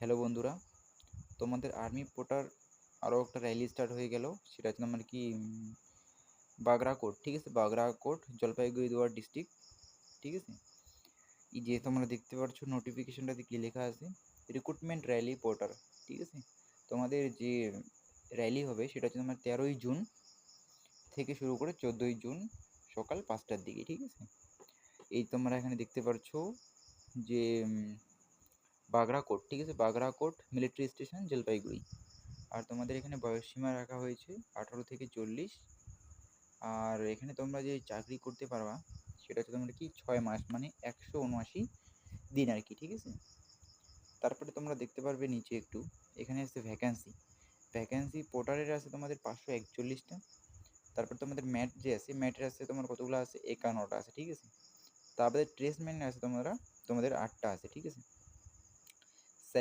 Hello বন্ধুরা, তোমাদের army porter আরও একটা র্যালি স্টার্ট হয়ে গেল। সেটা হচ্ছে আমার কি বাগরাকোট, ঠিক আছে? বাগরাকোট, জলপাইগুড়ি দুয়ার ডিস্ট্রিক্ট, ঠিক আছে? এই যে তোমরা দেখতে পাচ্ছ নোটিফিকেশনটাতে কি লেখা আছে, রিক্রুটমেন্ট র্যালি পোর্টার, ঠিক আছে? তোমাদের যে র্যালি হবে সেটা হচ্ছে তোমার 13ই জুন থেকে শুরু করে 14ই জুন সকাল 5টার দিকে, ঠিক আছে? এই তোমরা এখানে দেখতে পাচ্ছ যে বাগরাকোট, ঠিক আছে? Bagrakote military station, Jalpaiguri. আর তোমাদের এখানে বয়সসীমা রাখা হয়েছে 18 থেকে 40। আর এখানে তোমরা যে চাকরি করতে পারবা সেটা হচ্ছে তোমরা কি 6 মাস, মানে 179 দিন আর কি, ঠিক আছে? তারপরে তোমরা দেখতে পারবে নিচে একটু, এখানে আছে ভ্যাকান্সি। ভ্যাকান্সি পোর্টারের আছে তোমাদের 541টা। তারপর তোমাদের ম্যাট যে আছে, ম্যাটের আছে তোমার কতগুলো আছে, 51টা আছে, ঠিক আছে? তারপরে ট্রেসম্যান আছে তোমাদের 8টা আছে, ঠিক আছে?